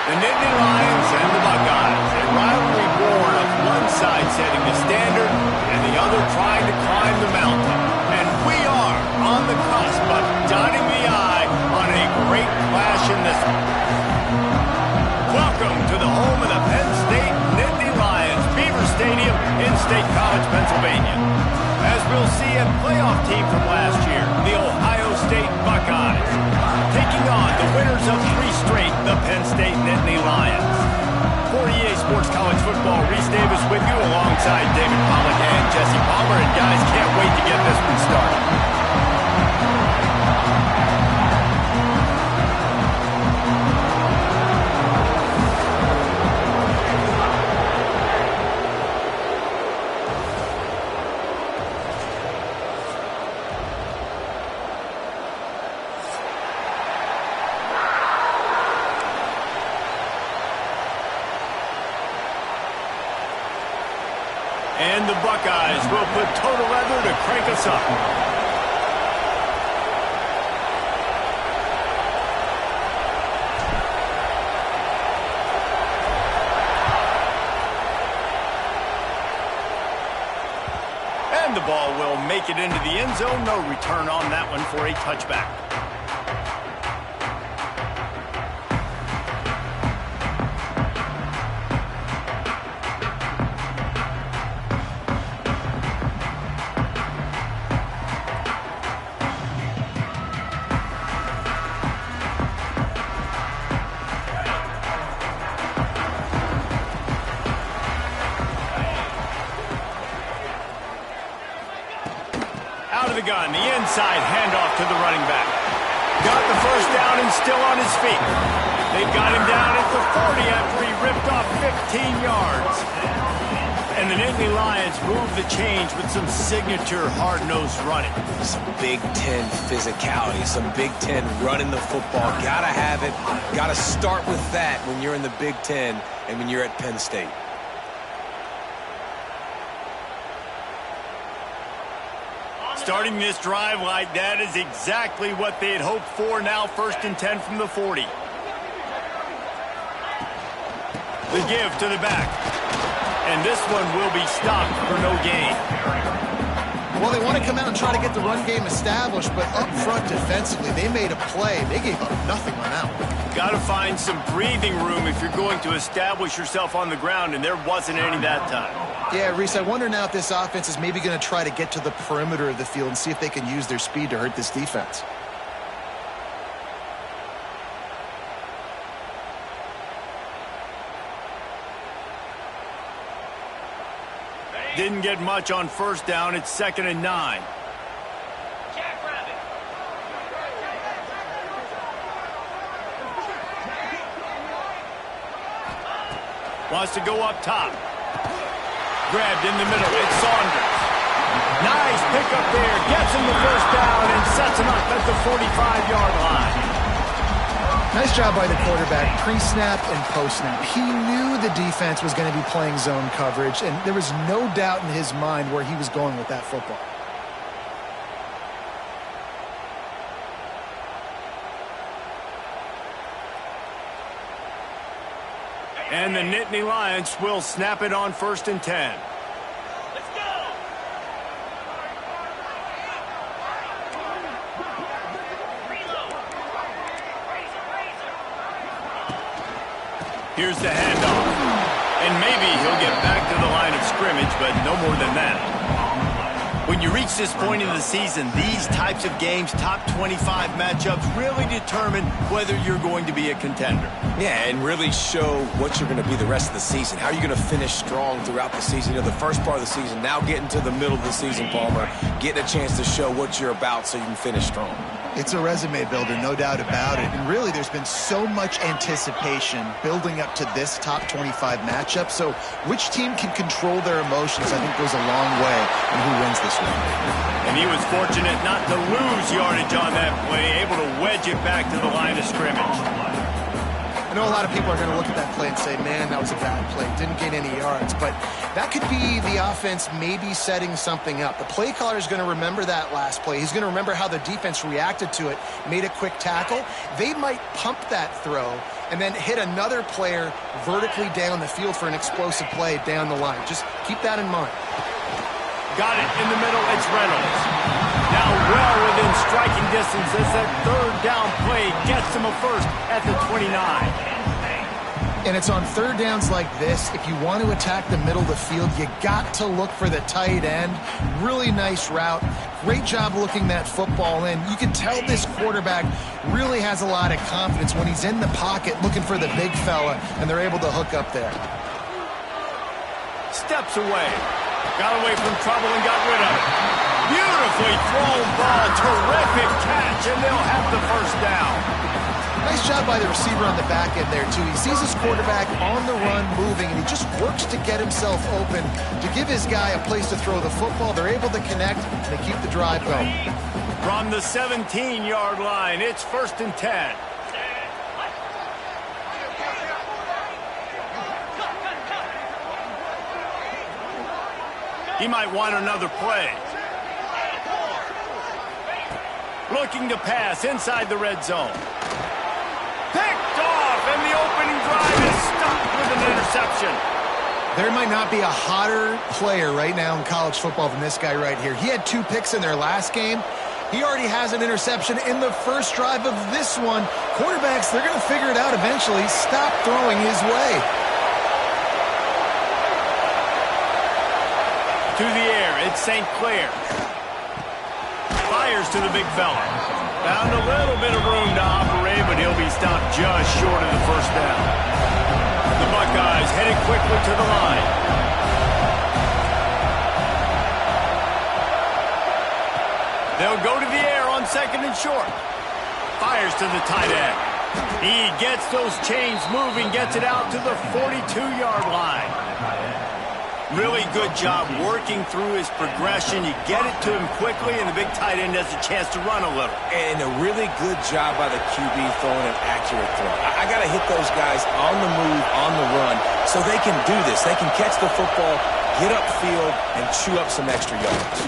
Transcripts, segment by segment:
The Nittney Lions and the Buckeyes, a rivalry born of one side setting the standard and the other trying to climb the mountain. And we are on the cusp of dotting the I on a great clash in this one. Welcome to the home of the Penn State Nittney Lions, Beaver Stadium in State College, Pennsylvania. As we'll see a playoff team from last year, the Ohio State Buckeyes, taking on the winners of 3 straight, the Penn State Nittney Lions. For EA Sports College Football, Reese Davis with you alongside David Pollack and Jesse Palmer. And guys, can't wait to get this one started. And the Buckeyes will put total leather to crank us up. And the ball will make it into the end zone. No return on that one for a touchback. Out of the gun, the inside handoff to the running back. Got the first down and still on his feet. They've got him down at the 40 after he ripped off 15 yards. And the Nittney Lions move the change with some signature hard-nosed running. Some Big Ten physicality, some Big Ten running the football. Gotta have it. Gotta start with that when you're in the Big Ten and when you're at Penn State. Starting this drive like that is exactly what they had hoped for. Now 1st and 10 from the 40. The give to the back. And this one will be stopped for no gain. Well, they want to come out and try to get the run game established, but up front defensively, they made a play. They gave up nothing on that one. Got to find some breathing room if you're going to establish yourself on the ground, and there wasn't any that time. Yeah, Reese, I wonder now if this offense is maybe going to try to get to the perimeter of the field and see if they can use their speed to hurt this defense. Didn't get much on 1st down. It's 2nd and 9. Wants to go up top. Grabbed in the middle. It's Saunders. Nice pickup there. Gets him the first down and sets him up at the 45-yard line. Nice job by the quarterback, pre-snap and post-snap. He knew the defense was going to be playing zone coverage, and there was no doubt in his mind where he was going with that football. And the Nittney Lions will snap it on 1st and 10. Let's go! Here's the handoff. And maybe he'll get back to the line of scrimmage, but no more than that. When you reach this point in the season, these types of games, top 25 matchups, really determine whether you're going to be a contender. Yeah, and really show what you're going to be the rest of the season. How are you going to finish strong throughout the season? You know, the first part of the season, now getting to the middle of the season, Palmer, getting a chance to show what you're about so you can finish strong. It's a resume builder, no doubt about it. And really, there's been so much anticipation building up to this top 25 matchup. So which team can control their emotions, I think, goes a long way in who wins this one. And he was fortunate not to lose yardage on that play, able to wedge it back to the line of scrimmage. And know a lot of people are going to look at that play and say, man, that was a bad play. Didn't gain any yards. But that could be the offense maybe setting something up. The play caller is going to remember that last play. He's going to remember how the defense reacted to it, made a quick tackle. They might pump that throw and then hit another player vertically down the field for an explosive play down the line. Just keep that in mind. Got it in the middle. It's Reynolds. Now well within striking distance as that third down play gets him a first at the 29. And it's on third downs like this. If you want to attack the middle of the field, you got to look for the tight end. Really nice route. Great job looking that football in. You can tell this quarterback really has a lot of confidence when he's in the pocket looking for the big fella, and they're able to hook up there. Steps away. Got away from trouble and got rid of it. Beautifully thrown ball. Terrific catch, and they'll have the first down. Nice job by the receiver on the back end there, too. He sees his quarterback on the run moving, and he just works to get himself open to give his guy a place to throw the football. They're able to connect, and they keep the drive going. From the 17-yard line, it's 1st and 10. He might want another play. Looking to pass inside the red zone. Picked off, and the opening drive is stopped with an interception. There might not be a hotter player right now in college football than this guy right here. He had 2 picks in their last game. He already has an interception in the first drive of this one. Quarterbacks, they're going to figure it out eventually. Stop throwing his way. To the air, it's St. Clair. Fires to the big fella. Found a little bit of room to operate, but he'll be stopped just short of the first down. The Buckeyes headed quickly to the line. They'll go to the air on 2nd and short. Fires to the tight end. He gets those chains moving, gets it out to the 42-yard line. Really good job working through his progression. You get it to him quickly, and the big tight end has a chance to run a little. And a really good job by the QB throwing an accurate throw. I got to hit those guys on the move, on the run, so they can do this. They can catch the football, get upfield, and chew up some extra yards.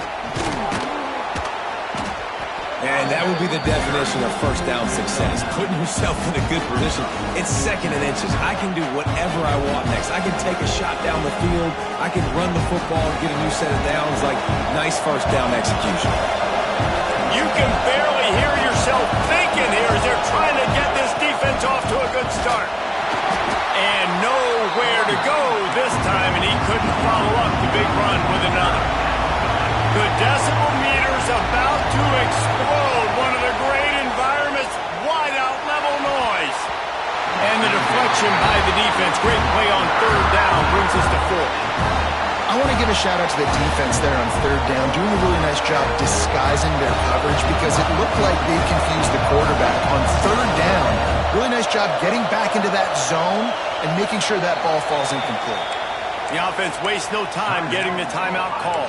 And that would be the definition of first down success. Putting yourself in a good position. It's 2nd and inches. I can do whatever I want next. I can take a shot down the field. I can run the football and get a new set of downs. Like, nice first down execution. You can barely hear yourself thinking here as they're trying to get this defense off to a good start. And nowhere to go this time, and he couldn't follow up the big run with another. The decibel meter's about to explode. One of the great environments, wide out level noise. And the deflection by the defense. Great play on 3rd down brings us to 4th. I want to give a shout-out to the defense there on 3rd down, doing a really nice job disguising their coverage because it looked like they confused the quarterback. On 3rd down, really nice job getting back into that zone and making sure that ball falls incomplete. The offense wastes no time getting the timeout call.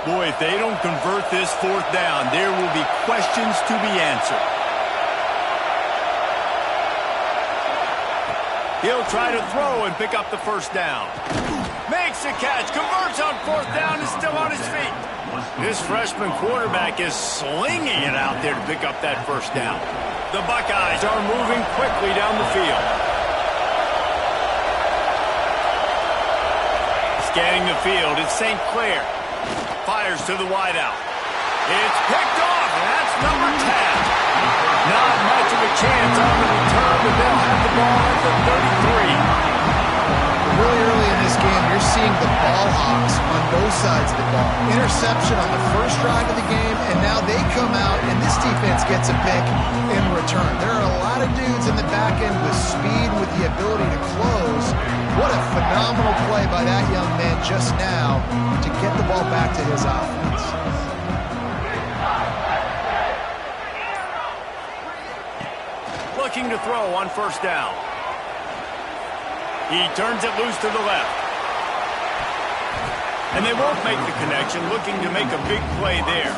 Boy, if they don't convert this 4th down, there will be questions to be answered. He'll try to throw and pick up the first down. Makes a catch, converts on 4th down, and still on his feet. This freshman quarterback is slinging it out there to pick up that first down. The Buckeyes are moving quickly down the field. Scanning the field, it's St. Clair. Fires to the wideout. It's picked off, and that's number 10. Not much of a chance on the return, but they'll have the ball at the 33. Really early in this game, you're seeing the ball hawks on both sides of the ball. Interception on the first drive of the game, and now they come out, and this defense gets a pick in return. There are a lot of dudes in the back end with speed, with the ability to close. What a phenomenal play by that young man just now to get the ball back to his offense. looking to throw on first down. He turns it loose to the left. And they won't make the connection, looking to make a big play there.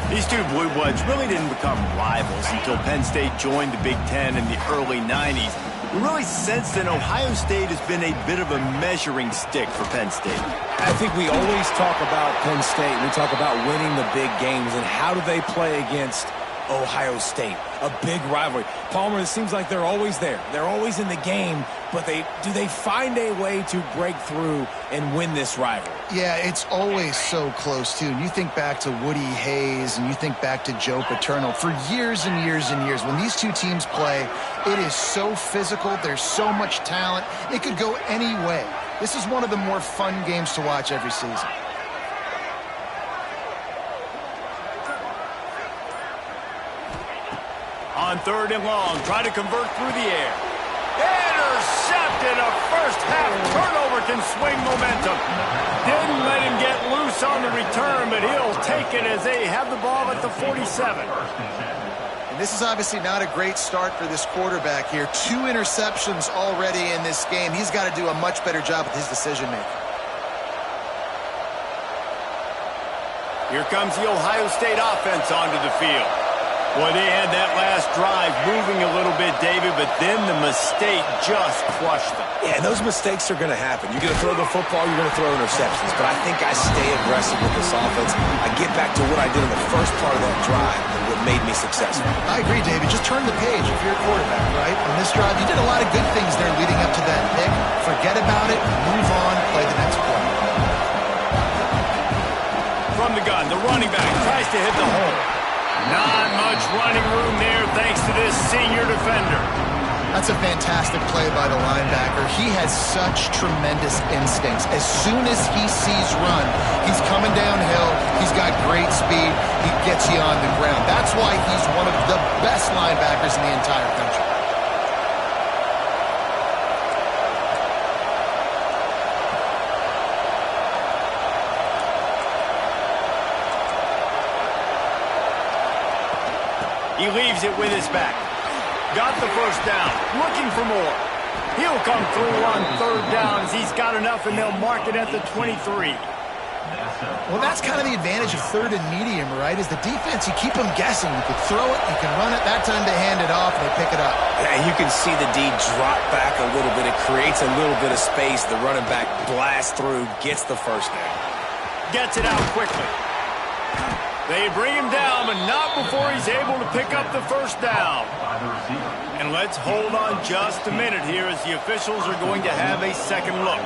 These two Blue Bloods really didn't become rivals until Penn State joined the Big Ten in the early 90s. We really sense that Ohio State has been a bit of a measuring stick for Penn State. I think we always talk about Penn State. We talk about winning the big games, and how do they play against Ohio State? A big rivalry. Palmer, it seems like they're always there. They're always in the game, but do they find a way to break through and win this rivalry? Yeah, it's always so close, too. And you think back to Woody Hayes and you think back to Joe Paterno. For years and years and years, when these two teams play, it is so physical. There's so much talent. It could go any way. This is one of the more fun games to watch every season. On third and long, try to convert through the air. Intercepted. A first-half turnover can swing momentum. Didn't let him get loose on the return, but he'll take it as they have the ball at the 47. And this is obviously not a great start for this quarterback here. 2 interceptions already in this game. He's got to do a much better job with his decision-making. Here comes the Ohio State offense onto the field. Boy, they had that last drive moving a little bit, David, but then the mistake just crushed them. Yeah, and those mistakes are going to happen. You're going to throw the football, you're going to throw interceptions. But I think I stay aggressive with this offense. I get back to what I did in the first part of that drive and what made me successful. I agree, David. Just turn the page if you're a quarterback, right? On this drive, you did a lot of good things there leading up to that pick. Forget about it, move on, play the next play. From the gun, the running back tries to hit the hole. Not much running room there thanks to this senior defender. That's a fantastic play by the linebacker. He has such tremendous instincts. As soon as he sees run, he's coming downhill. He's got great speed. He gets you on the ground. That's why he's one of the best linebackers in the entire country. He leaves it with his back. Got the first down. Looking for more. He'll come through on third down as he's got enough, and they'll mark it at the 23. Well, that's kind of the advantage of third and medium, right? Is the defense, you keep them guessing. You can throw it, you can run it. That time they hand it off, and they pick it up. And you can see the D drop back a little bit. It creates a little bit of space. The running back blasts through, gets the first down. Gets it out quickly. They bring him down, but not before he's able to pick up the first down. And let's hold on just a minute here as the officials are going to have a second look.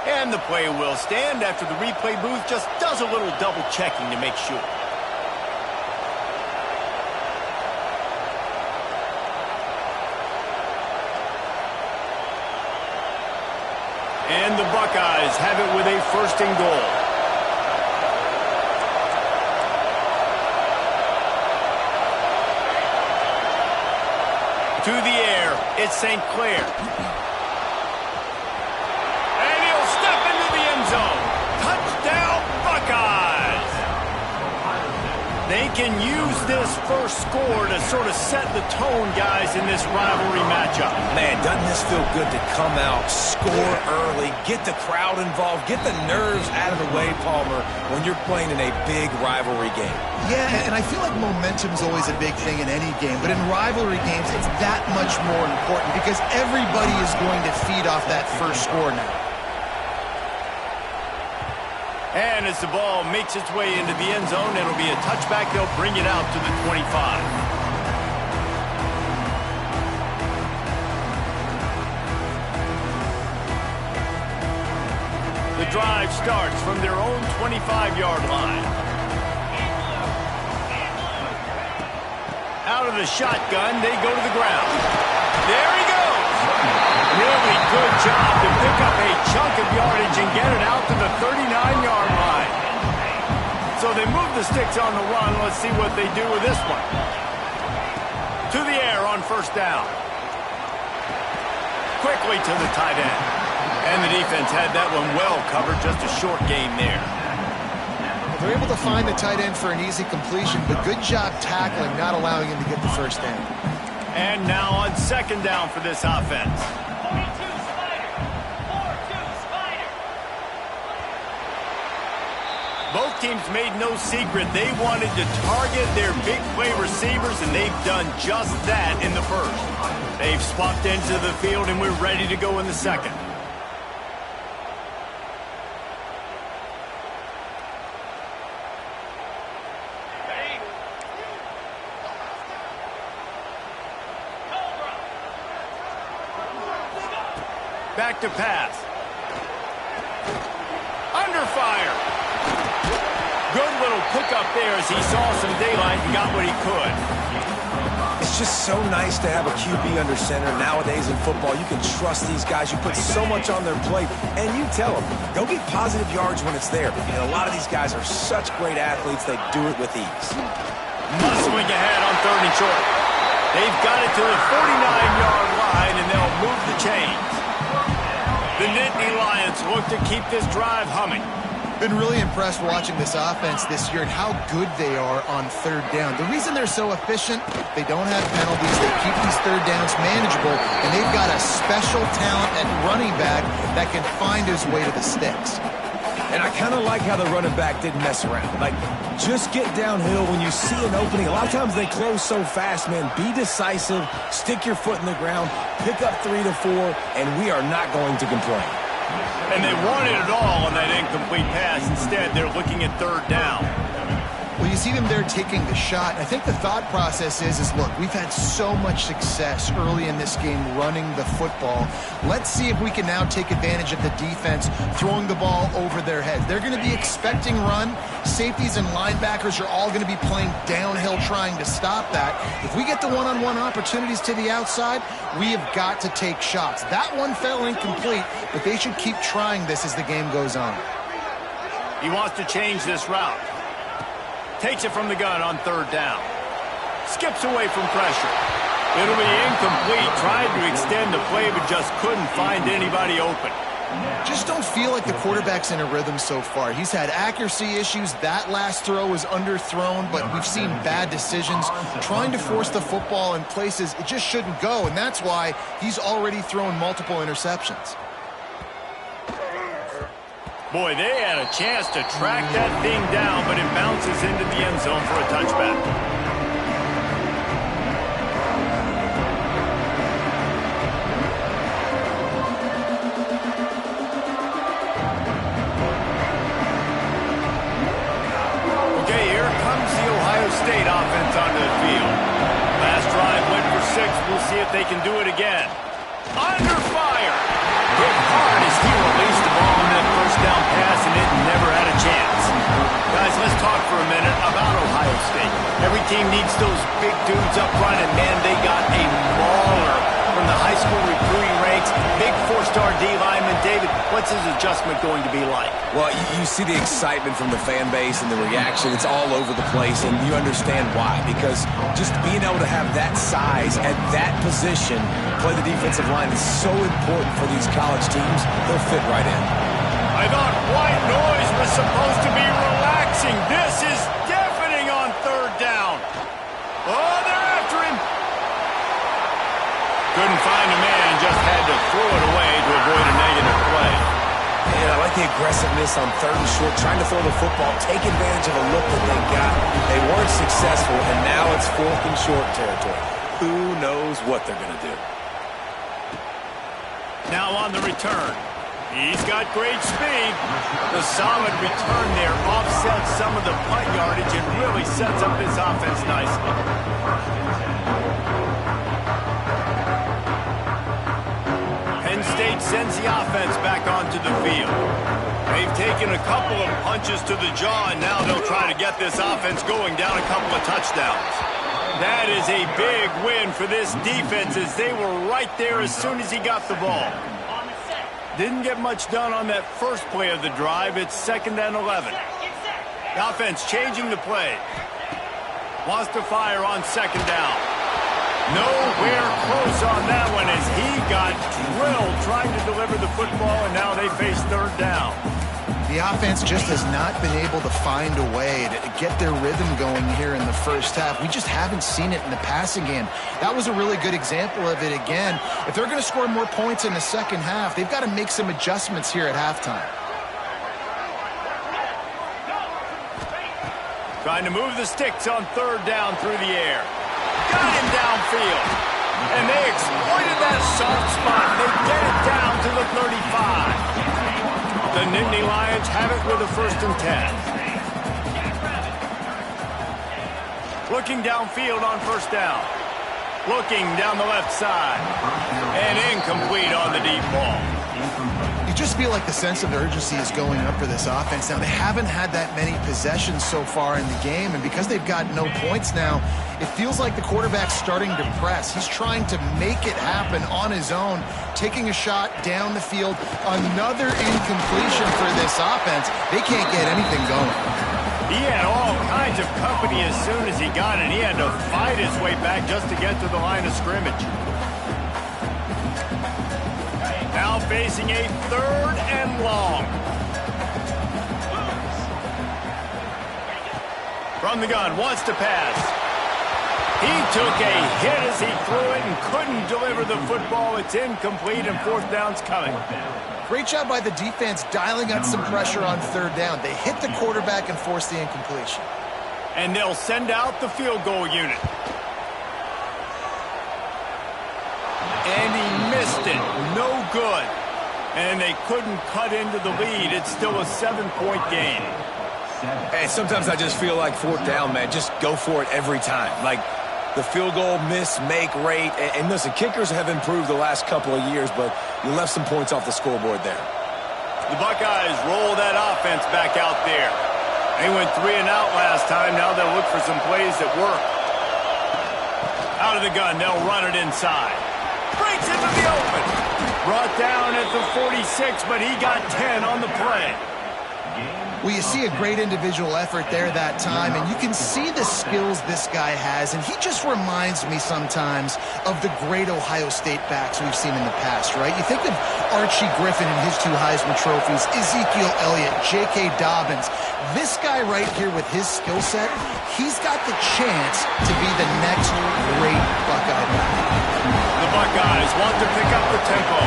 And the play will stand after the replay booth just does a little double checking to make sure. And the Buckeyes have it with a first and goal. To the air, it's St. Clair. And he'll step into the end zone. Touchdown, Buckeyes! They can use this first score to sort of set the tone, guys, in this rivalry matchup. Man, doesn't this feel good to come out, score early, get the crowd involved, get the nerves out of the way, Palmer, when you're playing in a big rivalry game? Yeah, and I feel like momentum is always a big thing in any game, but in rivalry games, it's that much more important because everybody is going to feed off that first score now. And as the ball makes its way into the end zone, it'll be a touchback. They'll bring it out to the 25. The drive starts from their own 25-yard line. Out of the shotgun, they go to the ground. There he goes. Really good job to pick up a chunk of yardage and get it out to the 39-yard line. So they move the sticks on the run. Let's see what they do with this one. To the air on first down. Quickly to the tight end. And the defense had that one well covered. Just a short game there. They're able to find the tight end for an easy completion, but good job tackling, not allowing him to get the first down. And now on second down for this offense. Both teams made no secret they wanted to target their big play receivers, and they've done just that in the first. They've swapped ends of the field, and we're ready to go in the second. Back to pass. Under fire. Good little pickup there as he saw some daylight and got what he could. It's just so nice to have a QB under center. Nowadays in football, you can trust these guys. You put so much on their plate, and you tell them, go get positive yards when it's there. And a lot of these guys are such great athletes, they do it with ease. Muscling ahead on third and short. They've got it to the 49-yard line, and they'll move the chains. The Nittney Lions look to keep this drive humming. Been really impressed watching this offense this year and how good they are on third down. The reason they're so efficient, they don't have penalties, they keep these third downs manageable, and they've got a special talent at running back that can find his way to the sticks. And I kind of like how the running back didn't mess around. Like, just get downhill when you see an opening. A lot of times they close so fast, man. Be decisive, stick your foot in the ground, pick up 3 to 4, and we are not going to complain. And they wanted it all on that incomplete pass. Instead, they're looking at third down. Well, you see them there taking the shot. I think the thought process is look, we've had so much success early in this game running the football. Let's see if we can now take advantage of the defense throwing the ball over their heads. They're going to be expecting run. Safeties and linebackers are all going to be playing downhill trying to stop that. If we get the one-on-one opportunities to the outside, we have got to take shots. That one fell incomplete, but they should keep trying this as the game goes on. He wants to change this route. Takes it from the gun on third down. Skips away from pressure. It'll be incomplete. Tried to extend the play, but just couldn't find anybody open. Just don't feel like the quarterback's in a rhythm so far. He's had accuracy issues. That last throw was underthrown, but we've seen bad decisions. Trying to force the football in places it just shouldn't go, and that's why he's already thrown multiple interceptions. Boy, they had a chance to track that thing down, but it bounces into the end zone for a touchback. Okay, here comes the Ohio State offense onto the field. Last drive went for 6. We'll see if they can do it again. Under fire! Hit hard as he released the ball on that first down pass, and it never had a chance. Guys, let's talk for a minute about Ohio State. Every team needs those big dudes up front, and man, they got a mauler from the high school recruiting ranks. Big 4-star D lineman. David, what's his adjustment going to be like? Well, you see the excitement from the fan base and the reaction. It's all over the place, and you understand why. Because just being able to have that size at that position, play the defensive line is so important for these college teams. They'll fit right in. I thought white noise was supposed to be relaxing. This is deafening on third down. Oh, they're after him. Couldn't find a man, just had to throw it away to avoid a negative play. And I like the aggressiveness on third and short, trying to throw the football, take advantage of a look that they got. They weren't successful, and now it's 4th and short territory. Who knows what they're going to do? Now on the return. He's got great speed. The solid return there offsets some of the punt yardage and really sets up this offense nicely. Penn State sends the offense back onto the field. They've taken a couple of punches to the jaw, and now they'll try to get this offense going down a couple of touchdowns. That is a big win for this defense as they were right there as soon as he got the ball. Didn't get much done on that first play of the drive. It's 2nd and 11. The offense changing the play. Wants to fire on 2nd down. Nowhere close on that one as he got drilled trying to deliver the football, and now they face 3rd down. The The offense just has not been able to find a way to get their rhythm going here in the first half. We just haven't seen it in the passing game. That was a really good example of it again. If they're going to score more points in the second half, they've got to make some adjustments here at halftime. Trying to move the sticks on third down through the air. Got him downfield. And they exploited that soft spot. They get it down to the 35. The Nittney Lions have it with a 1st and 10. Looking downfield on 1st down. Looking down the left side. And incomplete on the deep ball. You just feel like the sense of urgency is going up for this offense. Now, they haven't had that many possessions so far in the game, and because they've got no points now, it feels like the quarterback's starting to press. He's trying to make it happen on his own, taking a shot down the field. Another incompletion for this offense. They can't get anything going. He had all kinds of company as soon as he got it. He had to fight his way back just to get to the line of scrimmage. Now facing a 3rd and long. From the gun, wants to pass. He took a hit as he threw it and couldn't deliver the football. It's incomplete and 4th down's coming. Great job by the defense dialing up some pressure on 3rd down. They hit the quarterback and forced the incompletion. And they'll send out the field goal unit. And he missed it. No good. And they couldn't cut into the lead. It's still a 7-point game. Hey, sometimes I just feel like 4th down, man. Just go for it every time. Like the field goal miss, make rate. And listen, kickers have improved the last couple of years, but you left some points off the scoreboard there. The Buckeyes roll that offense back out there. They went 3 and out last time. Now they'll look for some plays that work. Out of the gun, they'll run it inside. Breaks into the open. Brought down at the 46, but he got 10 on the play. Well, you see a great individual effort there that time, and you can see the skills this guy has, and he just reminds me sometimes of the great Ohio State backs we've seen in the past, right? You think of Archie Griffin and his 2 Heisman trophies, Ezekiel Elliott, J.K. Dobbins. This guy right here with his skill set, he's got the chance to be the next great Buckeye back. The Buckeyes want to pick up the tempo.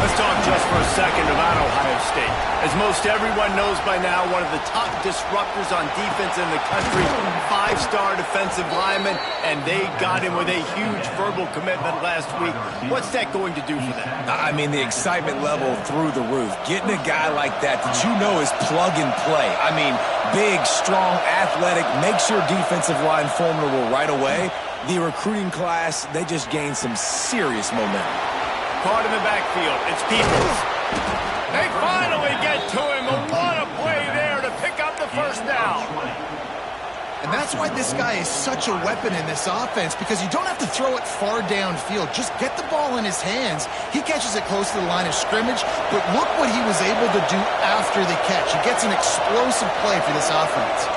Let's talk just for a second about Ohio State. As most everyone knows by now, one of the top disruptors on defense in the country, 5-star defensive lineman, and they got him with a huge verbal commitment last week. What's that going to do for them? I mean, the excitement level through the roof. Getting a guy like that you know is plug and play. I mean, big, strong, athletic, makes your defensive line formidable right away. The recruiting class, they just gained some serious momentum. Caught in the backfield. It's Peoples. They finally get to him. What a play there to pick up the 1st down. And that's why this guy is such a weapon in this offense, because you don't have to throw it far downfield. Just get the ball in his hands. He catches it close to the line of scrimmage, but look what he was able to do after the catch. He gets an explosive play for this offense.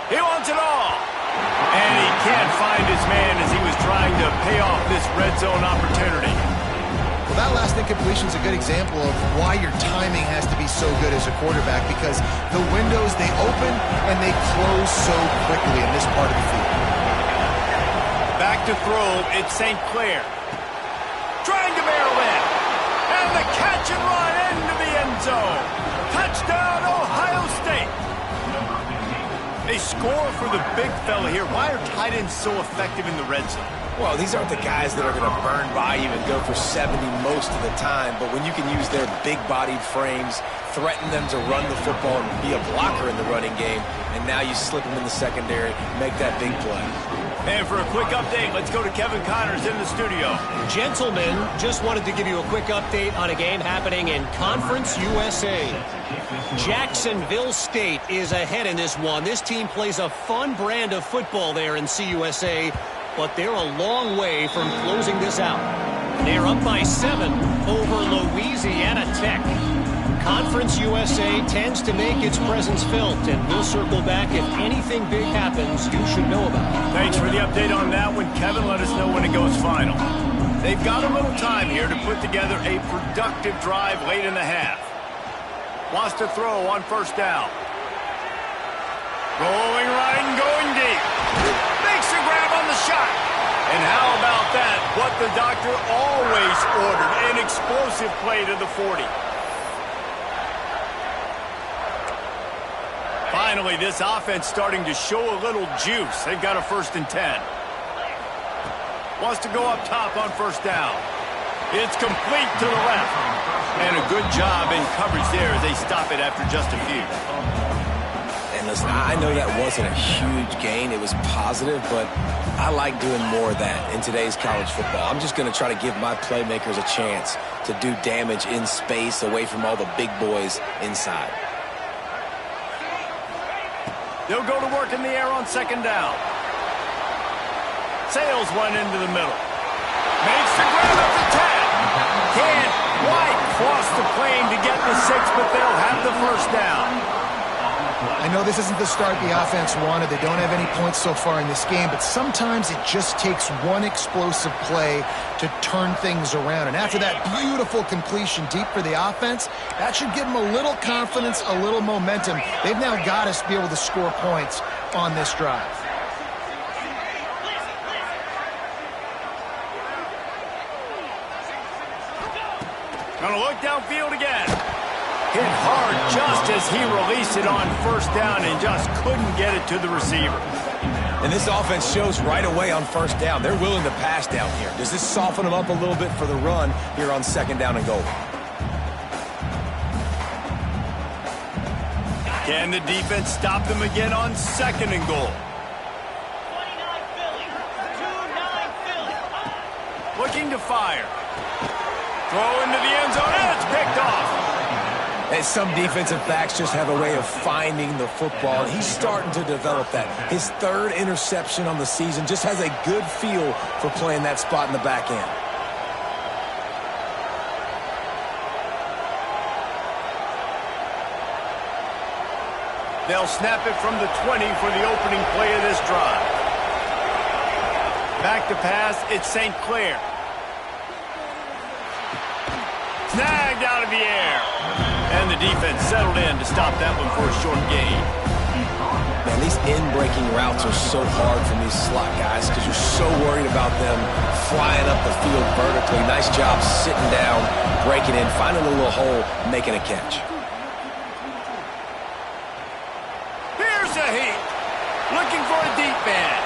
He wants it all. And he can't find his man as he was trying to pay off this red zone opportunity. Well, that last incompletion is a good example of why your timing has to be so good as a quarterback, because the windows, they open and they close so quickly in this part of the field. Back to throw, it's St. Clair. Trying to barrel in. And the catch and run into the end zone. Touchdown, Ohio State. They score for the big fella here. Why are tight ends so effective in the red zone? Well, these aren't the guys that are going to burn by you and go for 70 most of the time, but when you can use their big-bodied frames, threaten them to run the football and be a blocker in the running game, and now you slip them in the secondary, make that big play. And for a quick update, let's go to Kevin Connors in the studio. Gentlemen, just wanted to give you a quick update on a game happening in Conference USA. Jacksonville State is ahead in this one. This team plays a fun brand of football there in CUSA, but they're a long way from closing this out. They're up by 7 over Louisiana Tech. Conference USA tends to make its presence felt, and we'll circle back if anything big happens you should know about. Thanks for the update on that one, Kevin. Let us know when it goes final. They've got a little time here to put together a productive drive late in the half. Wants to throw on first down. Rolling right and going deep. Makes a grab on the shot. And how about that? What the doctor always ordered, an explosive play to the 40. Finally, this offense starting to show a little juice. They've got a 1st and 10. Wants to go up top on first down. It's complete to the left. And a good job in coverage there as they stop it after just a few. And listen, I know that wasn't a huge gain. It was positive, but I like doing more of that in today's college football. I'm just going to try to give my playmakers a chance to do damage in space away from all the big boys inside. They'll go to work in the air on 2nd down. Sails one into the middle. Makes the grab at the 10. Can't quite cross the plane to get the 6, but they'll have the 1st down. I know this isn't the start the offense wanted. They don't have any points so far in this game, but sometimes it just takes one explosive play to turn things around. And after that beautiful completion deep for the offense, that should give them a little confidence, a little momentum. They've now got to be able to score points on this drive. Gonna look downfield again. Hit hard just as he released it on 1st down and just couldn't get it to the receiver. And this offense shows right away on 1st down. They're willing to pass down here. Does this soften them up a little bit for the run here on 2nd down and goal? Can the defense stop them again on 2nd and goal? Looking to fire. Throw into the end zone, and it's picked off. And some defensive backs just have a way of finding the football, and he's starting to develop that. His 3rd interception on the season, just has a good feel for playing that spot in the back end. They'll snap it from the 20 for the opening play of this drive. Back to pass, it's St. Clair. Snagged out of the air. And the defense settled in to stop that one for a short gain. Man, these in-breaking routes are so hard from these slot guys because you're so worried about them flying up the field vertically. Nice job sitting down, breaking in, finding a little hole, making a catch. Here's a heat. Looking for a deep man.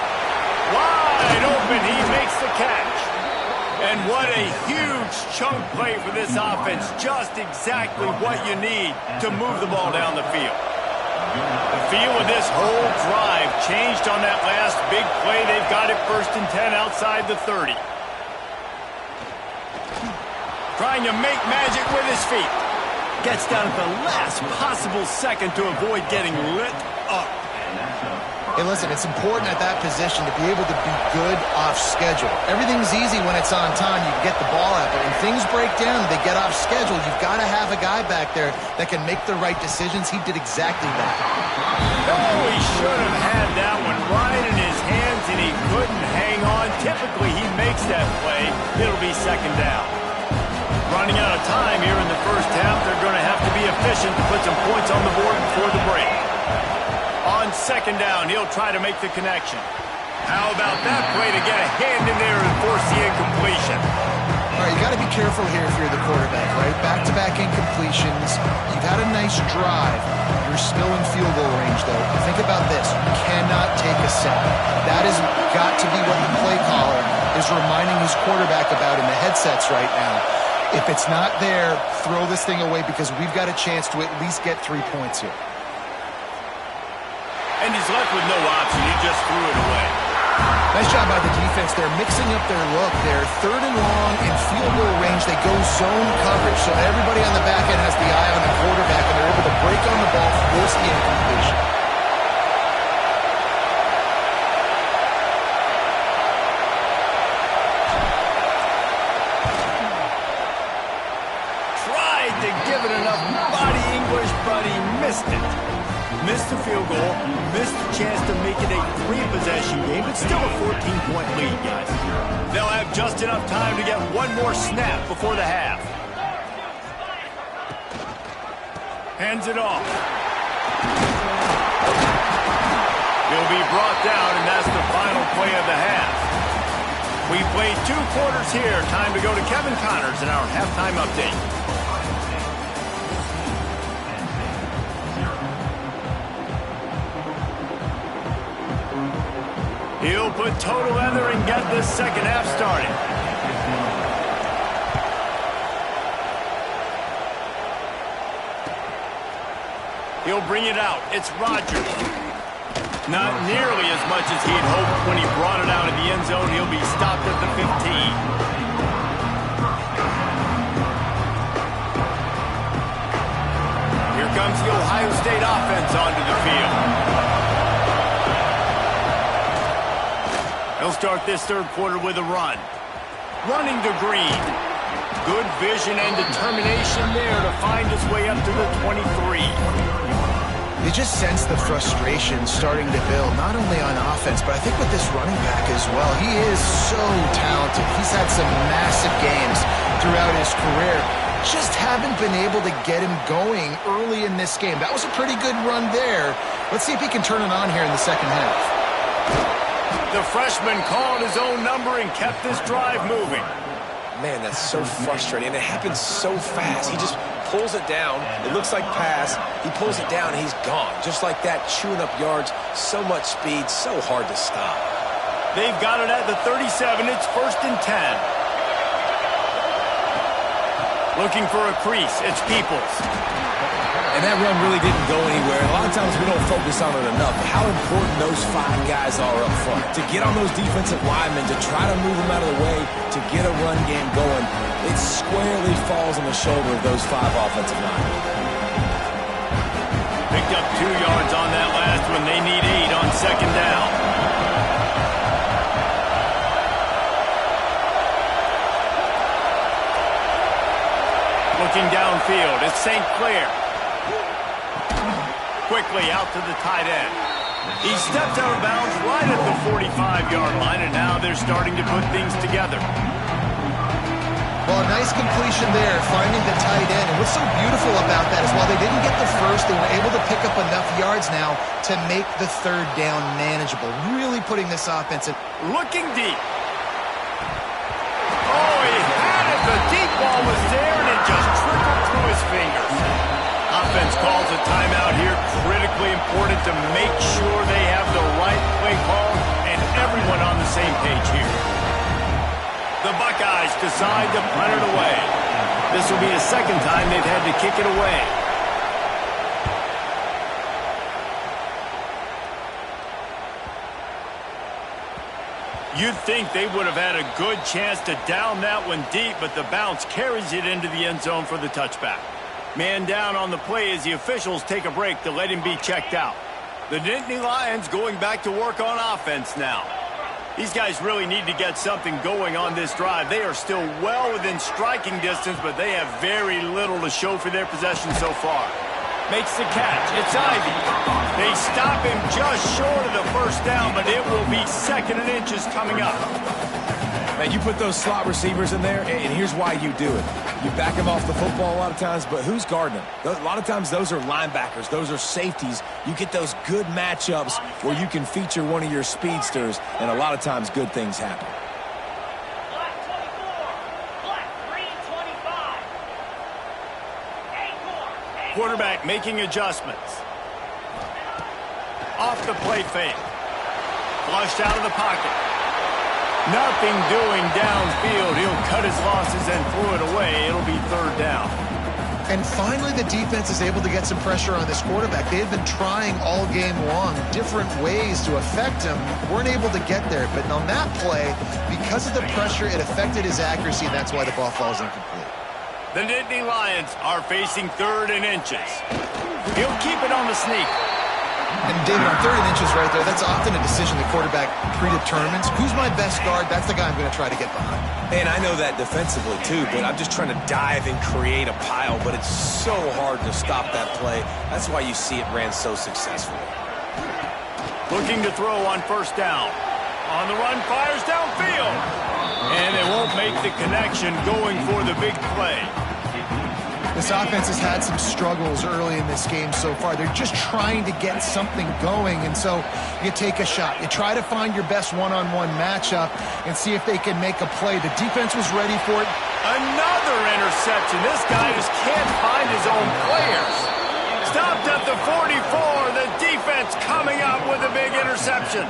Wide open, he makes the catch. And what a huge chunk play for this offense. Just exactly what you need to move the ball down the field. The feel of this whole drive changed on that last big play. They've got it 1st and 10 outside the 30. Trying to make magic with his feet. Gets down at the last possible second to avoid getting lit up. Hey, listen, it's important at that position to be able to be good off schedule. Everything's easy when it's on time. You get the ball out, but when things break down, they get off schedule. You've got to have a guy back there that can make the right decisions. He did exactly that. Oh, he should have had that one right in his hands, and he couldn't hang on. Typically, he makes that play. It'll be 2nd down. Running out of time here in the 1st half. They're going to have to be efficient to put some points on the board before the break. On 2nd down, he'll try to make the connection. How about that play to get a hand in there and force the incompletion? All right, you got to be careful here if you're the quarterback, right? Back-to-back incompletions. You've had a nice drive. You're still in field goal range, though. Think about this. You cannot take a sack. That has got to be what the play caller is reminding his quarterback about in the headsets right now. If it's not there, throw this thing away because we've got a chance to at least get 3 points here. And he's left with no option. He just threw it away. Nice job by the defense. They're mixing up their look. They're 3rd and long in field goal range. They go zone coverage, so everybody on the back end has the eye on the quarterback, and they're able to break on the ball, force the incompletion. Tried to give it enough body the field goal, missed the chance to make it a 3-possession game, but still a 14-point lead, guys. They'll have just enough time to get one more snap before the half. Hands it off. He'll be brought down, and that's the final play of the half. We played 2 quarters here. Time to go to Kevin Connors in our halftime update. He'll put total leather and get this second half started. He'll bring it out. It's Rodgers. Not nearly as much as he'd hoped when he brought it out in the end zone. He'll be stopped at the 15. Here comes the Ohio State offense onto the field. He'll start this third quarter with a run. Running to Green. Good vision and determination there to find his way up to the 23. You just sense the frustration starting to build, not only on offense, but I think with this running back as well. He is so talented. He's had some massive games throughout his career. Just haven't been able to get him going early in this game. That was a pretty good run there. Let's see if he can turn it on here in the second half. The freshman called his own number and kept this drive moving. Man, that's so frustrating. And it happens so fast. He just pulls it down. It looks like pass. He pulls it down, and he's gone. Just like that, chewing up yards. So much speed, so hard to stop. They've got it at the 37. It's 1st and 10. Looking for a crease. It's Peoples. And that run really didn't go anywhere. A lot of times we don't focus on it enough. How important those 5 guys are up front. To get on those defensive linemen, to try to move them out of the way, to get a run game going, it squarely falls on the shoulder of those 5 offensive linemen. Picked up 2 yards on that last one. They need 8 on second down. Looking downfield, it's St. Clair. Quickly out to the tight end. He stepped out of bounds right at the 45-yard line, and now they're starting to put things together. Well, a nice completion there, finding the tight end. And what's so beautiful about that is while they didn't get the first, they were able to pick up enough yards now to make the third down manageable. Really putting this offense in. Looking deep. Oh, he had it. The deep ball was there, and it just trickled through his fingers. Offense calls a timeout here. Critically important to make sure they have the right play call and everyone on the same page here. The Buckeyes decide to punt it away. This will be the second time they've had to kick it away. You'd think they would have had a good chance to down that one deep, but the bounce carries it into the end zone for the touchback. Man down on the play as the officials take a break to let him be checked out. The Nittney Lions going back to work on offense now. These guys really need to get something going on this drive. They are still well within striking distance, but they have very little to show for their possession so far. Makes the catch. It's Ivy. They stop him just short of the first down, but it will be 2nd and inches coming up. Man, you put those slot receivers in there, and here's why you do it. You back them off the football a lot of times, but who's guarding them? A lot of times those are linebackers. Those are safeties. You get those good matchups where you can feature one of your speedsters, and a lot of times good things happen. Black 24, black, green 25. Quarterback making adjustments. Off the play fake. Flushed out of the pocket. Nothing doing downfield. He'll cut his losses and throw it away. It'll be 3rd down. And finally, the defense is able to get some pressure on this quarterback. They had been trying all game long different ways to affect him. Weren't able to get there. But on that play, because of the pressure, it affected his accuracy, and that's why the ball falls incomplete. The Nittney Lions are facing 3rd and inches. He'll keep it on the sneak. And David, on 3rd and inches right there, that's often a decision the quarterback predetermines. Who's my best guard? That's the guy I'm going to try to get behind. And I know that defensively too, but I'm just trying to dive and create a pile, but it's so hard to stop that play. That's why you see it ran so successfully. Looking to throw on 1st down. On the run, fires downfield. And they won't make the connection going for the big play. This offense has had some struggles early in this game so far. They're just trying to get something going, and so you take a shot. You try to find your best one-on-one matchup and see if they can make a play. The defense was ready for it. Another interception. This guy just can't find his own players. Stopped at the 44. The defense coming up with a big interception.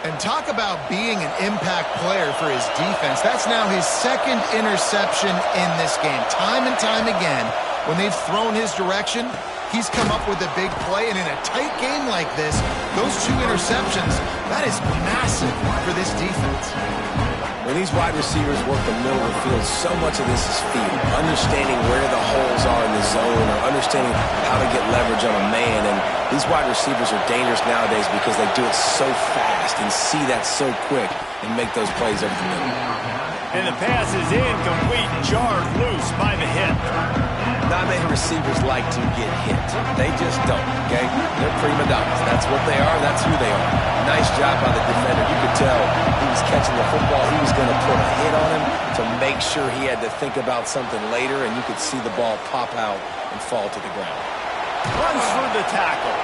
And talk about being an impact player for his defense. That's now his 2nd interception in this game. Time and time again, when they've thrown his direction, he's come up with a big play. And in a tight game like this, those 2 interceptions, that is massive for this defense. When these wide receivers work the middle of the field, so much of this is feel. Understanding where the holes are in the zone or understanding how to get leverage on a man. And these wide receivers are dangerous nowadays because they do it so fast and see that so quick and make those plays over the middle. And the pass is incomplete, jarred loose by the hit. Not many receivers like to get hit. They just don't, okay? They're prima donnas. That's what they are. That's who they are. Nice job by the defender. You could tell he was catching the football. He was going to put a hit on him to make sure he had to think about something later, and you could see the ball pop out and fall to the ground. Runs through the tackle.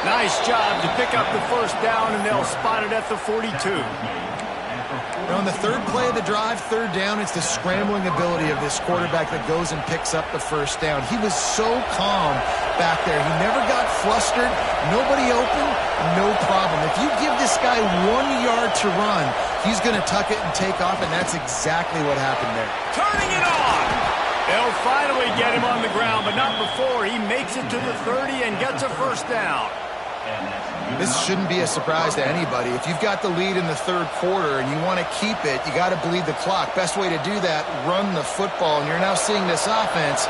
Nice job to pick up the 1st down, and they'll spot it at the 42. On the 3rd play of the drive, 3rd down, it's the scrambling ability of this quarterback that goes and picks up the 1st down. He was so calm back there. He never got flustered. Nobody open, no problem. If you give this guy 1 yard to run, he's going to tuck it and take off, and that's exactly what happened there. Turning it on. They'll finally get him on the ground, but not before he makes it to the 30 and gets a 1st down. This shouldn't be a surprise to anybody. If you've got the lead in the 3rd quarter and you want to keep it, you got to bleed the clock. Best way to do that, run the football. And you're now seeing this offense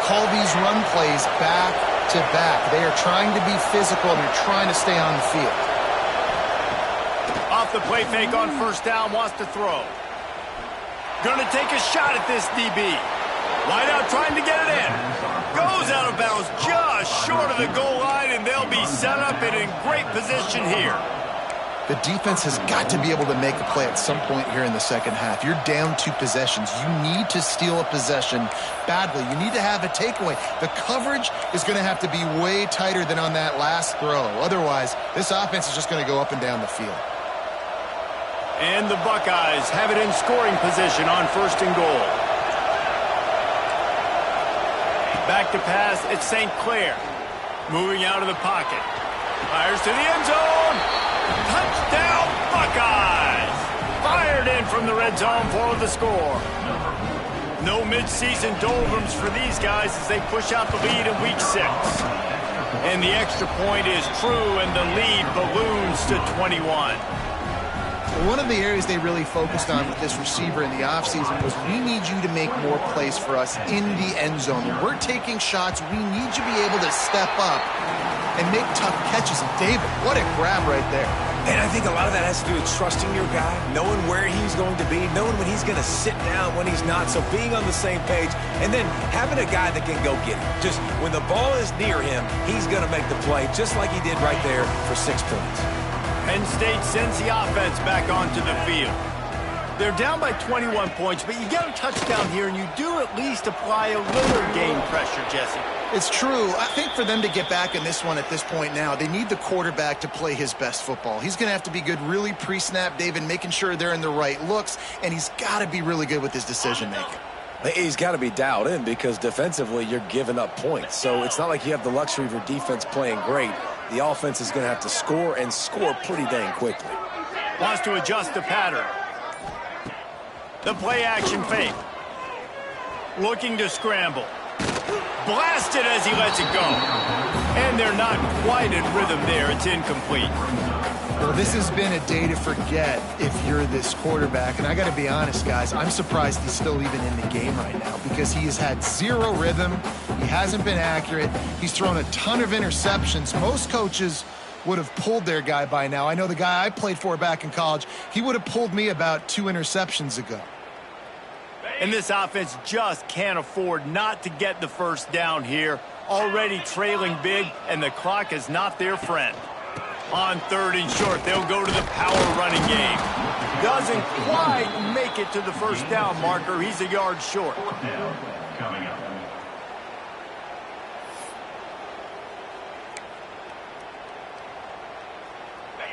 call these run plays back to back. They are trying to be physical and they're trying to stay on the field. Off the play fake on 1st down, wants to throw. Going to take a shot at this DB. Wide out trying to get it in. Goes out of bounds just short of the goal line, and they'll be set up and in great position here. The defense has got to be able to make a play at some point here in the 2nd half. You're down 2 possessions. You need to steal a possession badly. You need to have a takeaway. The coverage is going to have to be way tighter than on that last throw. Otherwise, this offense is just going to go up and down the field. And the Buckeyes have it in scoring position on 1st and goal. Back to pass, it's St. Clair. Moving out of the pocket. Fires to the end zone. Touchdown, Buckeyes! Fired in from the red zone for the score. No midseason doldrums for these guys as they push out the lead in Week 6. And the extra point is true, and the lead balloons to 21. One of the areas they really focused on with this receiver in the offseason was we need you to make more plays for us in the end zone. When we're taking shots, we need you to be able to step up and make tough catches. And David, what a grab right there. And I think a lot of that has to do with trusting your guy, knowing where he's going to be, knowing when he's going to sit down, when he's not. So being on the same page, and then having a guy that can go get it. Just when the ball is near him, he's going to make the play, just like he did right there for 6 points. Penn State sends the offense back onto the field. They're down by 21 points, but you get a touchdown here, and you do at least apply a little game pressure, Jesse. It's true. I think for them to get back in this one at this point now, they need the quarterback to play his best football. He's going to have to be good really pre-snap, David, making sure they're in the right looks, and he's got to be really good with his decision-making. He's got to be dialed in because defensively you're giving up points. So it's not like you have the luxury of your defense playing great. The offense is going to have to score and score pretty dang quickly. Wants to adjust the pattern. The play action fake. Looking to scramble. Blasted as he lets it go. And they're not quite in rhythm there. It's incomplete. Well, this has been a day to forget if you're this quarterback. And I got to be honest, guys, I'm surprised he's still even in the game right now because he has had zero rhythm. He hasn't been accurate. He's thrown a ton of interceptions. Most coaches would have pulled their guy by now. I know the guy I played for back in college, he would have pulled me about 2 interceptions ago. And this offense just can't afford not to get the first down here. Already trailing big, and the clock is not their friend. On 3rd and short, they'll go to the power running game. Doesn't quite make it to the first down marker. He's a yard short.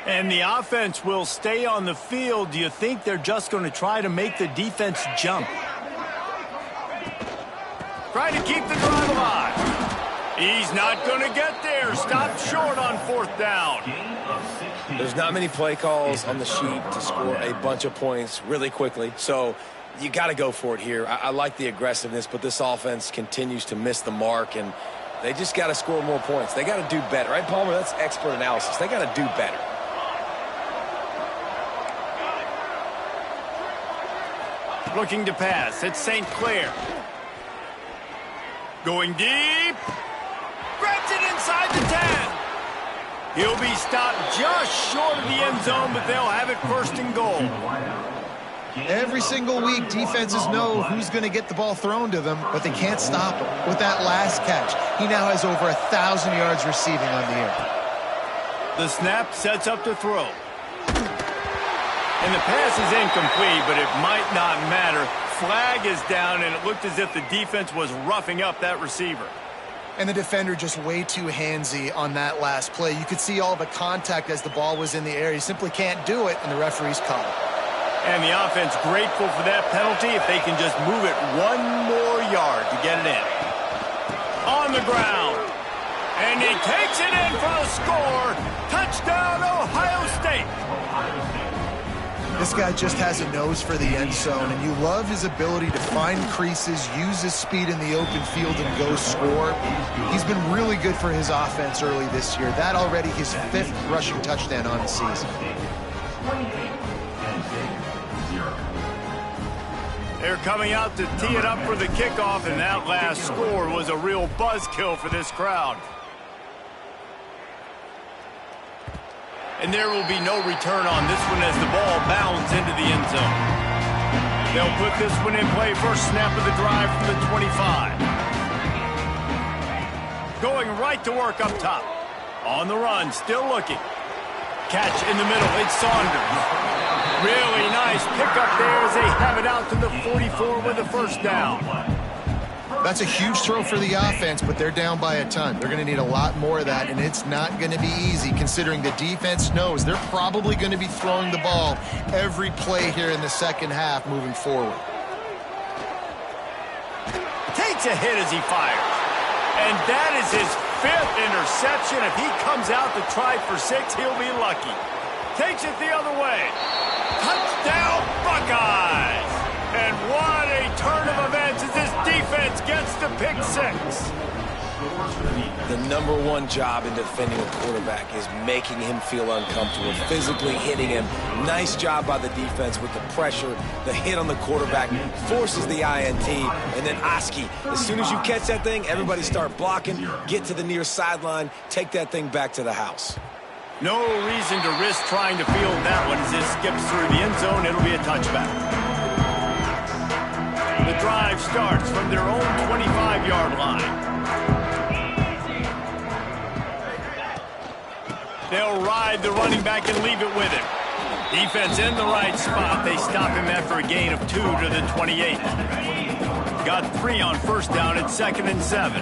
And the offense will stay on the field. Do you think they're just going to try to make the defense jump? Trying to keep the drive alive. He's not going to get there. Stopped short on 4th down. There's not many play calls on the sheet to score a bunch of points really quickly, so you got to go for it here. I like the aggressiveness, but this offense continues to miss the mark, and they just got to score more points. They got to do better, right, Palmer? That's expert analysis. They got to do better. Looking to pass. It's St. Clair. Going deep. Grabs it inside the 10. He'll be stopped just short of the end zone, but they'll have it 1st and goal. Every single week, defenses know who's going to get the ball thrown to them, but they can't stop him. With that last catch, he now has over 1,000 yards receiving on the year. The snap sets up to throw. And the pass is incomplete, but it might not matter. Flag is down, and it looked as if the defense was roughing up that receiver. And the defender just way too handsy on that last play. You could see all the contact as the ball was in the air. He simply can't do it, and the referee's call it. And the offense grateful for that penalty if they can just move it 1 more yard to get it in. On the ground. And he takes it in for the score. Touchdown, Ohio State. This guy just has a nose for the end zone, and you love his ability to find creases, use his speed in the open field, and go score. He's been really good for his offense early this year. That already his 5th rushing touchdown on the season. They're coming out to tee it up for the kickoff, and that last score was a real buzzkill for this crowd. And there will be no return on this one as the ball bounds into the end zone. They'll put this one in play. First snap of the drive from the 25. Going right to work up top. On the run, still looking. Catch in the middle, it's Saunders. Really nice pickup there as they have it out to the 44 with the first down. That's a huge throw for the offense, but they're down by a ton. They're going to need a lot more of that, and it's not going to be easy considering the defense knows they're probably going to be throwing the ball every play here in the second half moving forward. Takes a hit as he fires. And that is his 5th interception. If he comes out to try for 6, he'll be lucky. Takes it the other way. Touchdown, Buckeyes! And what a turn of events as this defense gets the pick 6. The #1 job in defending a quarterback is making him feel uncomfortable, physically hitting him. Nice job by the defense with the pressure. The hit on the quarterback forces the INT. And then Oski, as soon as you catch that thing, everybody start blocking, get to the near sideline, take that thing back to the house. No reason to risk trying to field that one as this skips through the end zone. It'll be a touchback. The drive starts from their own 25-yard line. They'll ride the running back and leave it with him. Defense in the right spot. They stop him after a gain of 2 to the 28. Got 3 on first down at 2nd and 7.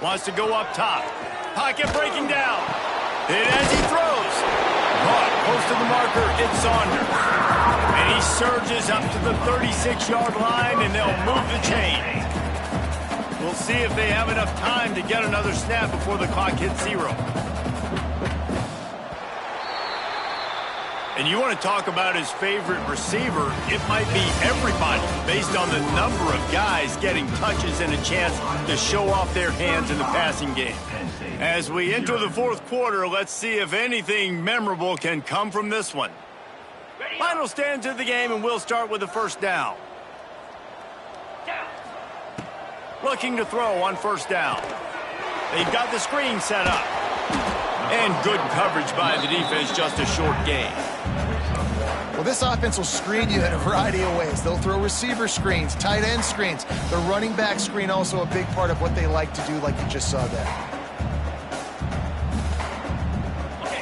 Wants to go up top. Pocket breaking down. Hit as he throws. Caught close to the marker, it's Saunders. And he surges up to the 36-yard line, and they'll move the chain. We'll see if they have enough time to get another snap before the clock hits 0. And you want to talk about his favorite receiver, it might be everybody based on the number of guys getting touches and a chance to show off their hands in the passing game. As we enter the 4th quarter, let's see if anything memorable can come from this one. Final stands of the game, and we'll start with the first down. Looking to throw on first down. They've got the screen set up. And good coverage by the defense, just a short gain. Well, this offense will screen you in a variety of ways. They'll throw receiver screens, tight end screens. The running back screen also a big part of what they like to do, like you just saw there.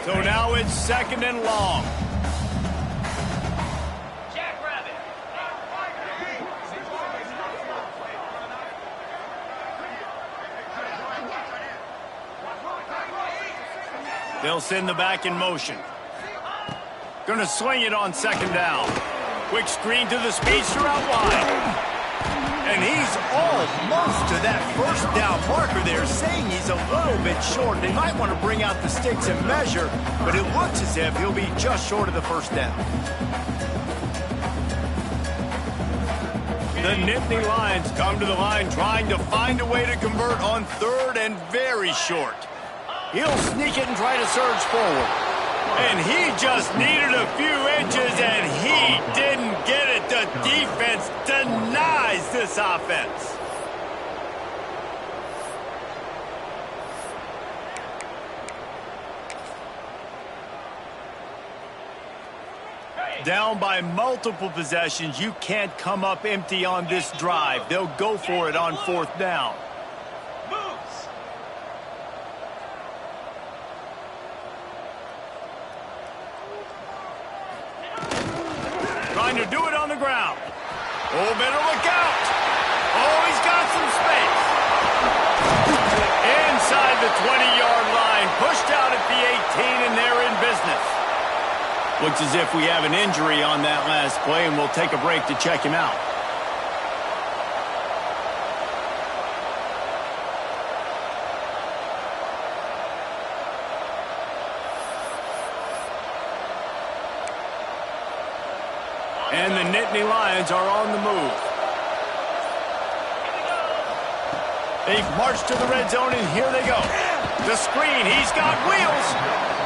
So now it's 2nd and long. Jackrabbit. They'll send the back in motion. Going to swing it on 2nd down. Quick screen to the speedster out wide. And he's almost to that 1st down marker there, saying he's a little bit short. They might want to bring out the sticks and measure, but it looks as if he'll be just short of the 1st down. The Nittney Lions come to the line trying to find a way to convert on 3rd and very short. He'll sneak it and try to surge forward. And he just needed a few inches, and he didn't get it. The defense denies this offense. Down by multiple possessions, you can't come up empty on this drive. They'll go for it on 4th down. Trying to do it on the ground. Oh, better look out. Oh, he's got some space. Inside the 20-yard line. Pushed out at the 18, and they're in business. Looks as if we have an injury on that last play, and we'll take a break to check him out. And the Nittney Lions are on the move. They've marched to the red zone, and here they go. The screen, he's got wheels.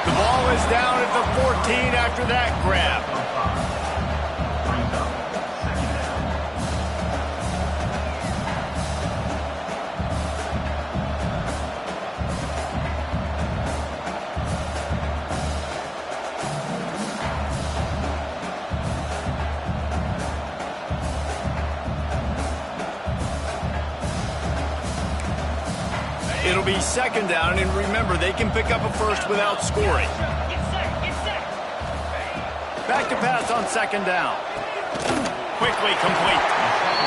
The ball is down at the 14 after that grab. It'll be 2nd down, and remember, they can pick up a first without scoring. Back to pass on 2nd down. Quickly complete.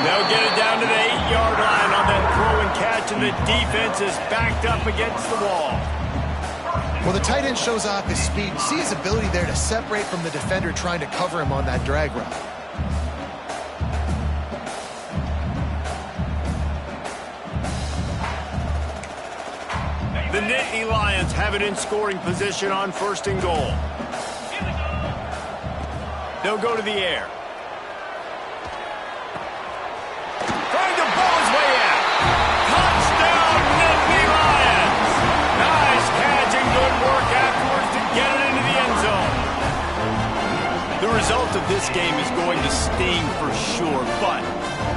They'll get it down to the 8-yard line on that throw and catch, and the defense is backed up against the wall. Well, the tight end shows off his speed. See his ability there to separate from the defender trying to cover him on that drag route. The Nittney Lions have it in scoring position on 1st and goal. They'll go to the air. Trying to bowl his way out. Touchdown, Nittney Lions! Nice catch and good work afterwards to get it into the end zone. The result of this game is going to sting for sure, but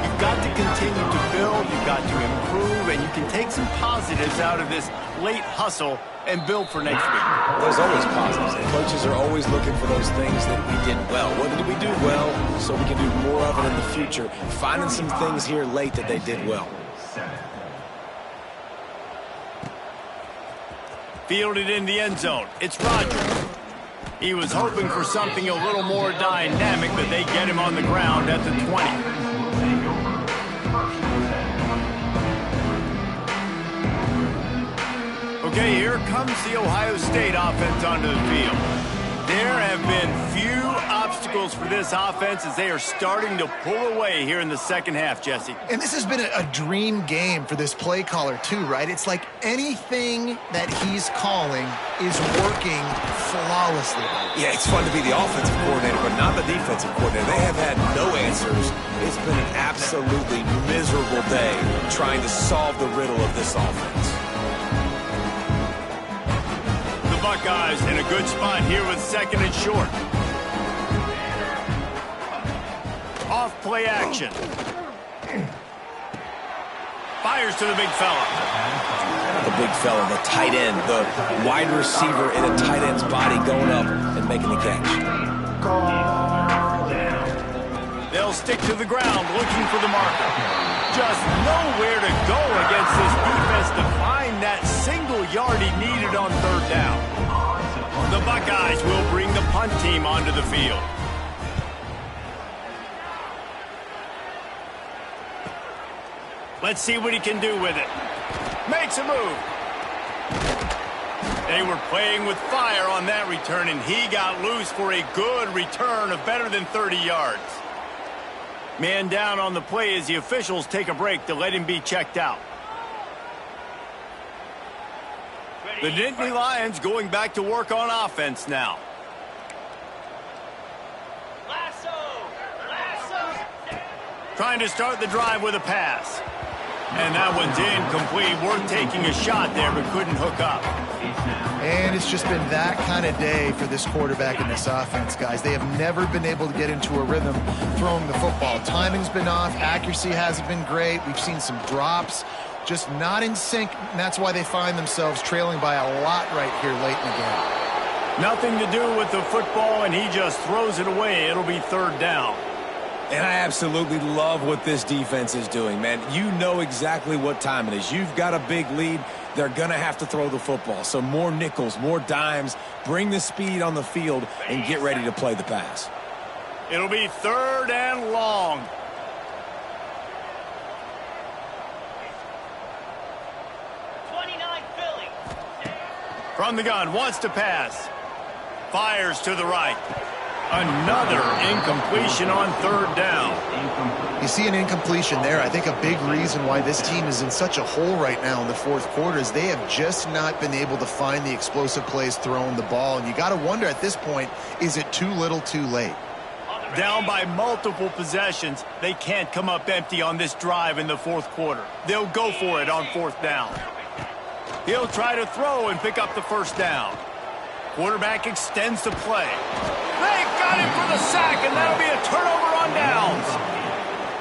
you've got to continue to build, you've got to improve, and you can take some positives out of this late hustle and build for next week. There's always positives, and coaches are always looking for those things that we did well. What did we do well so we can do more of it in the future? Finding some things here late that they did well. Fielded in the end zone. It's Rodgers. He was hoping for something a little more dynamic, but they get him on the ground at the 20. Okay, here comes the Ohio State offense onto the field. There have been few obstacles for this offense as they are starting to pull away here in the 2nd half, Jesse. And this has been a dream game for this play caller too, right? It's like anything that he's calling is working flawlessly. Yeah, it's fun to be the offensive coordinator, but not the defensive coordinator. They have had no answers. It's been an absolutely miserable day trying to solve the riddle of this offense. Buckeyes in a good spot here with 2nd and short. Off play action. Fires to the big fella. the big fella, the tight end, the wide receiver in a tight end's body going up and making the catch. They'll stick to the ground looking for the marker. Just nowhere to go against this defense to find that single yard he needed on third down. The Buckeyes will bring the punt team onto the field. Let's see what he can do with it. Makes a move. They were playing with fire on that return, and he got loose for a good return of better than 30 yards. Man down on the play as the officials take a break to let him be checked out. The Nittney Lions going back to work on offense now. Trying to start the drive with a pass. And that one's incomplete. Worth taking a shot there, but couldn't hook up. And it's just been that kind of day for this quarterback in this offense, guys. They have never been able to get into a rhythm throwing the football. Timing's been off. Accuracy hasn't been great. We've seen some drops. Just not in sync, and that's why they find themselves trailing by a lot right here late in the game. Nothing to do with the football, and he just throws it away. It'll be third down. And I absolutely love what this defense is doing, man. You know exactly what time it is. You've got a big lead. They're going to have to throw the football. So more nickels, more dimes, bring the speed on the field, and get ready to play the pass. It'll be third and long. From the gun, wants to pass. Fires to the right. Another incompletion on third down. You see an incompletion there. I think a big reason why this team is in such a hole right now in the fourth quarter is they have just not been able to find the explosive plays throwing the ball. And you got to wonder at this point, is it too little too late? Down by multiple possessions, they can't come up empty on this drive in the fourth quarter. They'll go for it on fourth down. He'll try to throw and pick up the first down. Quarterback extends the play. They got him for the sack, and that'll be a turnover on downs.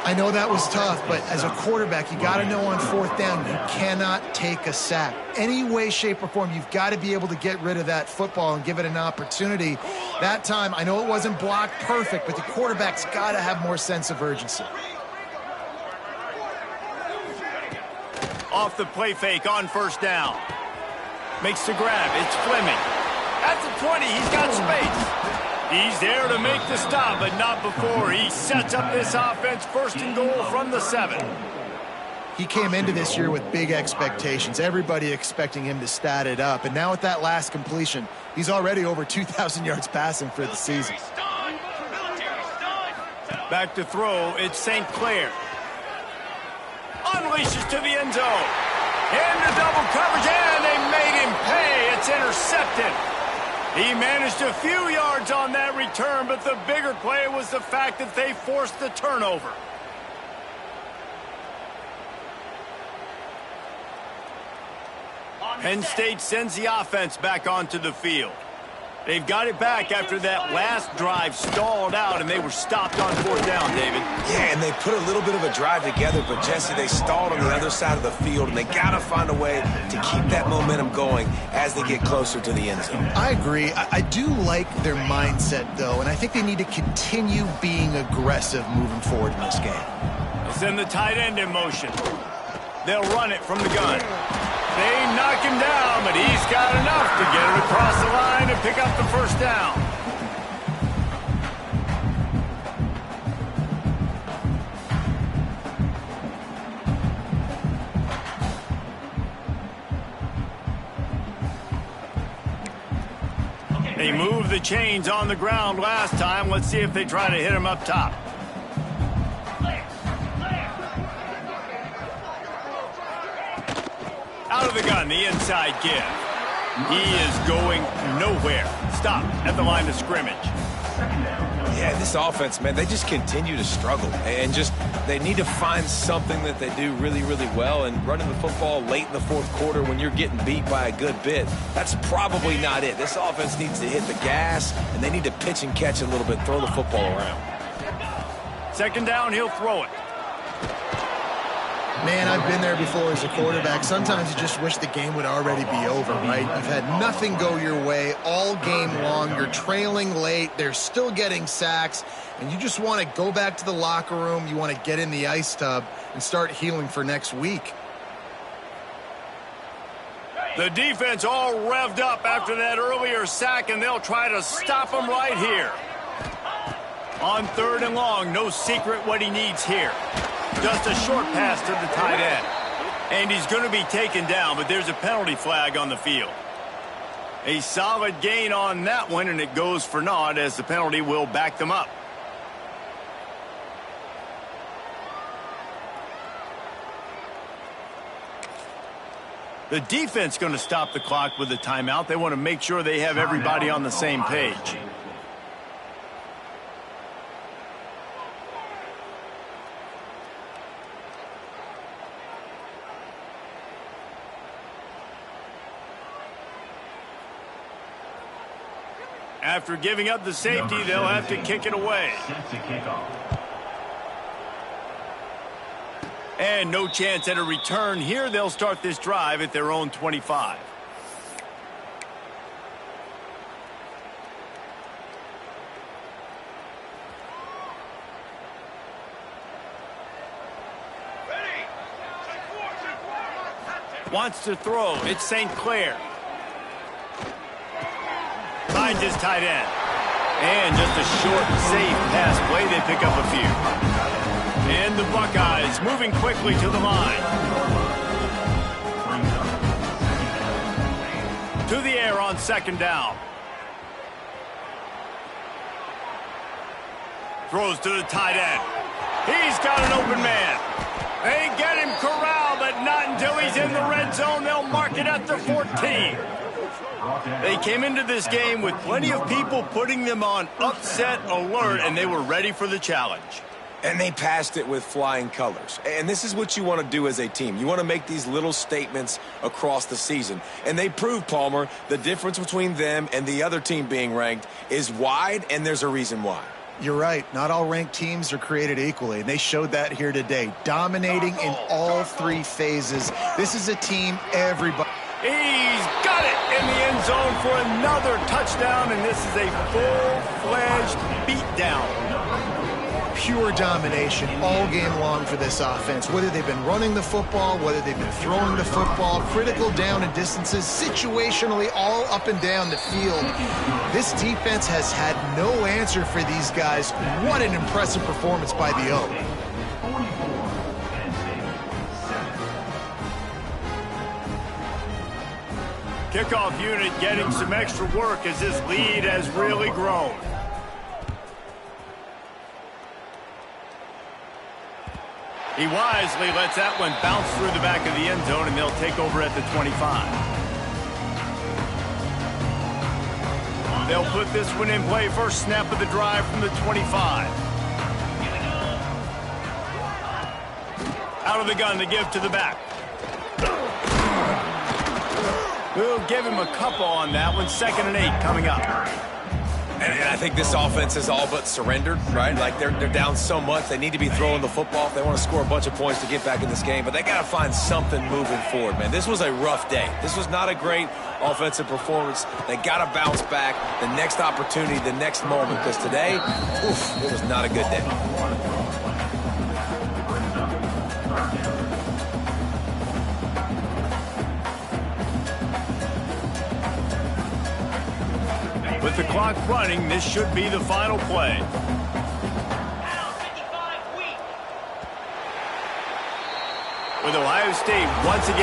I know that was tough, but as a quarterback, you got to know on fourth down, you cannot take a sack. Any way, shape, or form, you've got to be able to get rid of that football and give it an opportunity. That time, I know it wasn't blocked perfect, but the quarterback's got to have more sense of urgency. Off the play fake on first down. Makes the grab. It's Fleming. At the 20, he's got space. He's there to make the stop, but not before he sets up this offense first and goal from the 7. He came into this year with big expectations. Everybody expecting him to stat it up. And now with that last completion, he's already over 2,000 yards passing for the season. Back to throw, it's St. Clair. Unleashes to the end zone. Into double coverage, and they made him pay. It's intercepted. He managed a few yards on that return, but the bigger play was the fact that they forced the turnover. Penn State sends the offense back onto the field. They've got it back after that last drive stalled out, and they were stopped on fourth down, David. Yeah, and they put a little bit of a drive together, but, Jesse, they stalled on the other side of the field, and they got to find a way to keep that momentum going as they get closer to the end zone. I agree. I do like their mindset, though, and I think they need to continue being aggressive moving forward in this game. They'll send the tight end in motion. They'll run it from the gun. They knock him down, but he's got enough to get it across the line and pick up the first down. They moved the chains on the ground last time. Let's see if they try to hit him up top. Out of the gun, the inside give. He is going nowhere. Stop at the line of scrimmage. Yeah, this offense, man, they just continue to struggle. And they need to find something that they do really, really well. And running the football late in the fourth quarter when you're getting beat by a good bit, that's probably not it. This offense needs to hit the gas, and they need to pitch and catch a little bit, throw the football around. Second down, he'll throw it. Man, I've been there before as a quarterback. Sometimes you just wish the game would already be over, right? You've had nothing go your way all game long. You're trailing late. They're still getting sacks. And you just want to go back to the locker room. You want to get in the ice tub and start healing for next week. The defense all revved up after that earlier sack, and they'll try to stop him right here. On 3rd and long, no secret what he needs here. Just a short pass to the tight end. And he's going to be taken down, but there's a penalty flag on the field. A solid gain on that one, and it goes for naught as the penalty will back them up. The defense going to stop the clock with a timeout. They want to make sure they have everybody on the same page. After giving up the safety, they'll have to kick it away. And no chance at a return here. They'll start this drive at their own 25. Wants to throw. It's St. Clair. Finds his tight end. And just a short, safe pass play. They pick up a few. And the Buckeyes moving quickly to the line. To the air on 2nd down. Throws to the tight end. He's got an open man. They get him corralled, but not until he's in the red zone. They'll mark it at the 14. They came into this game with plenty of people putting them on upset alert, and they were ready for the challenge. And they passed it with flying colors. And this is what you want to do as a team. You want to make these little statements across the season. And they proved, Palmer, the difference between them and the other team being ranked is wide, and there's a reason why. You're right. Not all ranked teams are created equally, and they showed that here today, dominating in all 3 phases. This is a team everybody... He's got it in the end zone for another touchdown, and this is a full-fledged beatdown. Pure domination all game long for this offense. Whether they've been running the football, whether they've been throwing the football, critical down and distances, situationally all up and down the field. This defense has had no answer for these guys. What an impressive performance by the O. Kickoff unit getting some extra work as this lead has really grown. He wisely lets that one bounce through the back of the end zone, and they'll take over at the 25. They'll put this one in play. First snap of the drive from the 25. Out of the gun to give to the back. We'll give him a couple on that one. 2nd and 8 coming up. And I think this offense is all but surrendered, right? Like they're down so much. They need to be throwing the football if they want to score a bunch of points to get back in this game. But they got to find something moving forward, man. This was a rough day. This was not a great offensive performance. They got to bounce back the next opportunity, the next moment. Because today, it was not a good day. With the clock running, this should be the final play. With Ohio State once again